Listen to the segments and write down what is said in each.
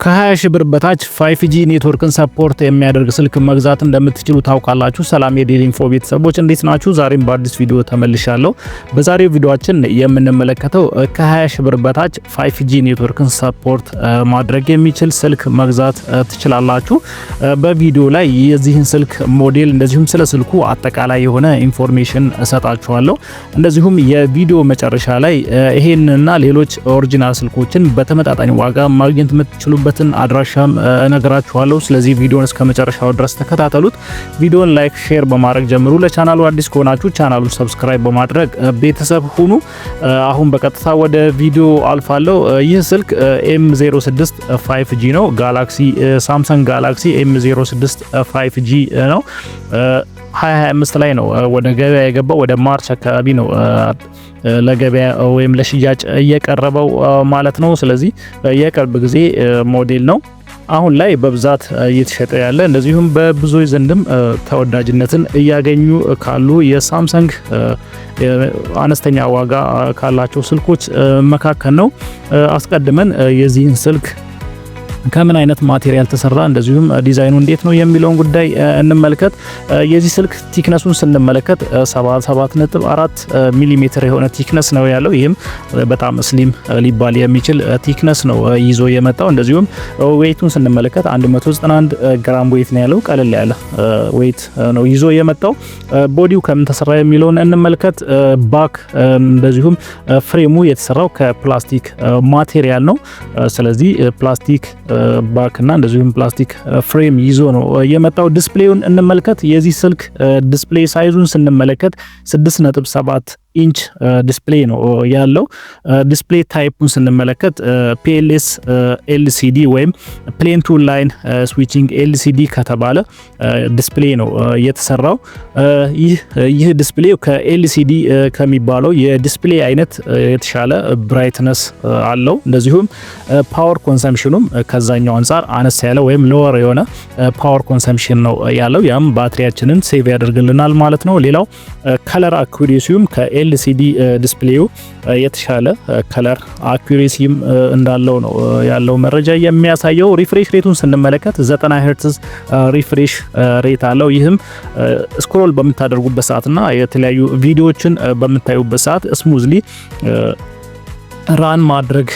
ከ20 ሺህ ብር በታች 5G ኔትወርክን ሰፖርት የሚያደርግ ስልክ መግዛት እንደምትችሉ ታውቃላችሁ። ሰላም የዴሊ ኢንፎ ቤተሰቦች እንዴት ናችሁ? ዛሬም በአዲስ ቪዲዮ ተመልሻለሁ። በዛሬው ቪዲዮአችን የምንመለከተው ከ20 ሺህ ብር በታች 5G ኔትወርክን ሰፖርት ማድረግ የሚችል ስልክ መግዛት ትችላላችሁ። በቪዲዮ ላይ የዚህን ስልክ ሞዴል እንደዚሁም ስለ ስልኩ አጠቃላይ የሆነ ኢንፎርሜሽን እሰጣችኋለሁ። እንደዚሁም የቪዲዮ መጨረሻ ላይ ይሄንና ሌሎች ኦሪጂናል ስልኮችን በተመጣጣኝ ዋጋ ማግኘት የምትችሉ በትን አድራሻም እነግራችኋለሁ። ስለዚህ ቪዲዮን እስከ መጨረሻው ድረስ ተከታተሉት። ቪዲዮን ላይክ፣ ሼር በማድረግ ጀምሩ። ለቻናሉ አዲስ ከሆናችሁ ቻናሉን ሰብስክራይብ በማድረግ ቤተሰብ ሁኑ። አሁን በቀጥታ ወደ ቪዲዮ አልፋለሁ። ይህ ስልክ M06 5G ነው። ሳምሰንግ ጋላክሲ M06 5G ነው። 2025 ላይ ነው ወደ ገበያ የገባው። ወደ ማርች አካባቢ ነው ለገበያ ወይም ለሽያጭ እየቀረበው ማለት ነው። ስለዚህ የቅርብ ጊዜ ሞዴል ነው። አሁን ላይ በብዛት እየተሸጠ ያለ እንደዚሁም በብዙዎች ዘንድም ተወዳጅነትን እያገኙ ካሉ የሳምሰንግ አነስተኛ ዋጋ ካላቸው ስልኮች መካከል ነው። አስቀድመን የዚህን ስልክ ከምን አይነት ማቴሪያል ተሰራ እንደዚሁም ዲዛይኑ እንዴት ነው የሚለውን ጉዳይ እንመልከት። የዚህ ስልክ ቲክነሱን ስንመለከት 77.4 ሚሜ የሆነ ቲክነስ ነው ያለው። ይህም በጣም ስሊም ሊባል የሚችል ቲክነስ ነው ይዞ የመጣው። እንደዚሁም ዌይቱን ስንመለከት 191 ግራም ዌይት ነው ያለው። ቀለል ያለ ዌይት ነው ይዞ የመጣው። ቦዲው ከምን ተሰራ የሚለውን እንመልከት። ባክ እንደዚሁም ፍሬሙ የተሰራው ከፕላስቲክ ማቴሪያል ነው። ስለዚህ ፕላስቲክ ባክ እና እንደዚሁም ፕላስቲክ ፍሬም ይዞ ነው የመጣው። ዲስፕሌዩን እንመልከት። የዚህ ስልክ ዲስፕሌይ ሳይዙን ስንመለከት 6.7 ኢንች ዲስፕሌይ ነው ያለው። ዲስፕሌይ ታይፑን ስንመለከት PLS LCD ወይም ፕሌን ቱ ላይን ስዊቺንግ LCD ከተባለ ዲስፕሌይ ነው የተሰራው። ይህ ዲስፕሌይ ከLCD ከሚባለው የዲስፕሌይ አይነት የተሻለ ብራይትነስ አለው። እንደዚሁም ፓወር ኮንሰምፕሽኑም ከዛኛው አንጻር አነስ ያለ ወይም ሎወር የሆነ ፓወር ኮንሰምፕሽን ነው ያለው። ያም ባትሪያችንን ሴቭ ያደርግልናል ማለት ነው። ሌላው ከለር አኩሬሲውም LCD ዲስፕሌዩ የተሻለ ከለር አኩሬሲም እንዳለው ነው ያለው መረጃ የሚያሳየው። ሪፍሬሽ ሬቱን ስንመለከት 90 Hz ሪፍሬሽ ሬት አለው። ይህም ስክሮል በምታደርጉበት ሰዓትና የተለያዩ ቪዲዮዎችን በምታዩበት ሰዓት ስሙዝሊ ራን ማድረግ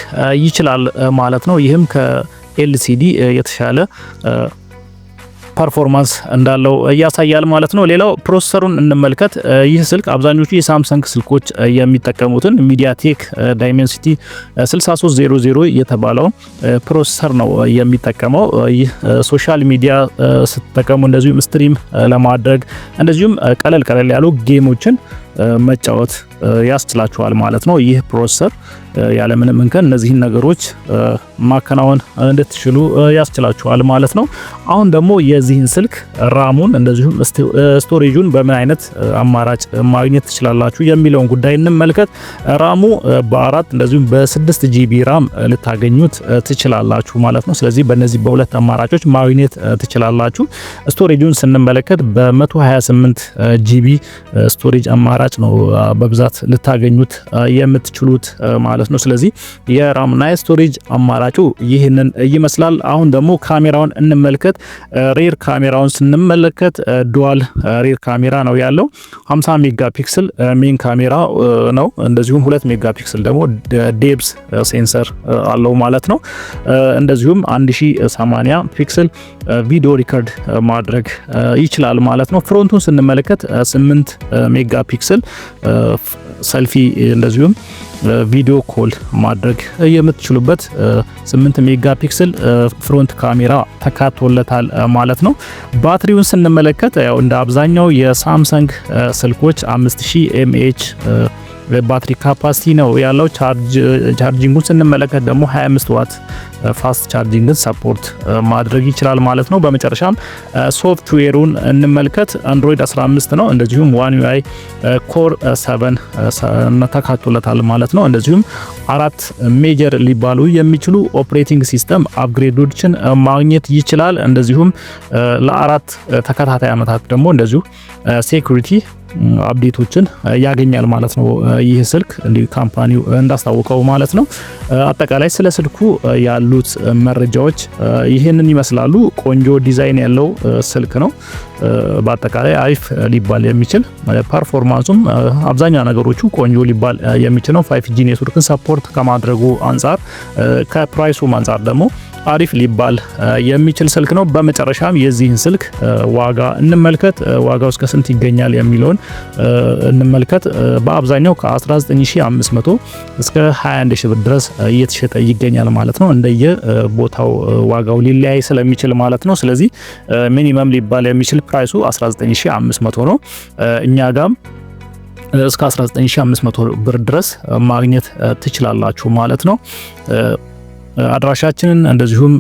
ይችላል ማለት ነው። ይህም ከLCD የተሻለ ፐርፎርማንስ እንዳለው ያሳያል ማለት ነው። ሌላው ፕሮሰሰሩን እንመልከት። ይህ ስልክ አብዛኞቹ የሳምሰንግ ስልኮች የሚጠቀሙትን ሚዲያቴክ ዳይሜንሲቲ 6300 የተባለው ፕሮሰሰር ነው የሚጠቀመው። ይህ ሶሻል ሚዲያ ስትጠቀሙ እንደዚሁም ስትሪም ለማድረግ እንደዚሁም ቀለል ያሉ ጌሞችን መጫወት ያስችላችኋል ማለት ነው። ይህ ፕሮሰሰር ያለምንም እንከን እነዚህን ነገሮች ማከናወን እንድትችሉ ያስችላችኋል ማለት ነው። አሁን ደግሞ የዚህን ስልክ ራሙን እንደዚሁም ስቶሬጁን በምን አይነት አማራጭ ማግኘት ትችላላችሁ የሚለውን ጉዳይ እንመልከት። ራሙ በ4 እንደዚሁም በ6 GB ራም ልታገኙት ትችላላችሁ ማለት ነው። ስለዚህ በእነዚህ በሁለት አማራጮች ማግኘት ትችላላችሁ። ስቶሬጁን ስንመለከት በ128 GB ስቶሬጅ አማራጭ ነው በብዛት ልታገኙት የምትችሉት ማለት ነው። ስለዚህ የራምና የስቶሬጅ አማራጩ ይህንን ይመስላል። አሁን ደግሞ ካሜራውን እንመልከት። ሬር ካሜራውን ስንመለከት ዱዋል ሬር ካሜራ ነው ያለው። 50 ሜጋ ፒክስል ሜን ካሜራ ነው። እንደዚሁም 2 ሜጋ ፒክስል ደግሞ ዴፕስ ሴንሰር አለው ማለት ነው። እንደዚሁም 1080 ፒክስል ቪዲዮ ሪከርድ ማድረግ ይችላል ማለት ነው። ፍሮንቱን ስንመለከት 8 ሜጋ ፒክስል ሰልፊ እንደዚሁም ቪዲዮ ኮል ማድረግ የምትችሉበት 8 ሜጋ ፒክስል ፍሮንት ካሜራ ተካቶለታል ማለት ነው። ባትሪውን ስንመለከት ያው እንደ አብዛኛው የሳምሰንግ ስልኮች 5000 mAh ባትሪ ካፓሲቲ ነው ያለው። ቻርጂንጉን ስንመለከት ደግሞ 25 ዋት ፋስት ቻርጂንግን ሰፖርት ማድረግ ይችላል ማለት ነው። በመጨረሻም ሶፍትዌሩን እንመልከት። አንድሮይድ 15 ነው። እንደዚሁም ዋን ዩአይ ኮር 7 ተካቶለታል ማለት ነው። እንደዚሁም 4 ሜጀር ሊባሉ የሚችሉ ኦፕሬቲንግ ሲስተም አፕግሬዶችን ማግኘት ይችላል። እንደዚሁም ለአራት ተከታታይ ዓመታት ደግሞ እንደዚሁ ሴኩሪቲ አፕዴቶችን ያገኛል ማለት ነው ይህ ስልክ እንዲህ ካምፓኒው እንዳስታወቀው ማለት ነው። አጠቃላይ ስለ ስልኩ ያሉት መረጃዎች ይህንን ይመስላሉ። ቆንጆ ዲዛይን ያለው ስልክ ነው። በአጠቃላይ አሪፍ ሊባል የሚችል ፐርፎርማንሱም አብዛኛው ነገሮቹ ቆንጆ ሊባል የሚችል ነው። 5G ኔትወርክን ሰፖርት ከማድረጉ አንጻር ከፕራይሱም አንጻር ደግሞ አሪፍ ሊባል የሚችል ስልክ ነው። በመጨረሻም የዚህን ስልክ ዋጋ እንመልከት። ዋጋው እስከ ስንት ይገኛል የሚለውን እንመልከት። በአብዛኛው ከ19500 እስከ 21000 ብር ድረስ እየተሸጠ ይገኛል ማለት ነው። እንደየ ቦታው ዋጋው ሊለያይ ስለሚችል ማለት ነው። ስለዚህ ሚኒመም ሊባል የሚችል ፕራይሱ 19500 ነው። እኛ ጋም እስከ 19500 ብር ድረስ ማግኘት ትችላላችሁ ማለት ነው። አድራሻችንን እንደዚሁም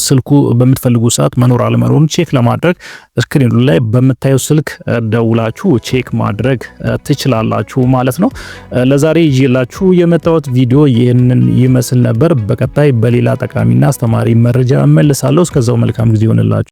ስልኩ በምትፈልጉ ሰዓት መኖር አለመኖሩን ቼክ ለማድረግ ስክሪኑ ላይ በምታዩ ስልክ ደውላችሁ ቼክ ማድረግ ትችላላችሁ ማለት ነው። ለዛሬ ይዤላችሁ የመጣሁት ቪዲዮ ይህንን ይመስል ነበር። በቀጣይ በሌላ ጠቃሚና አስተማሪ መረጃ እመልሳለሁ። እስከዛው መልካም ጊዜ ይሆንላችሁ።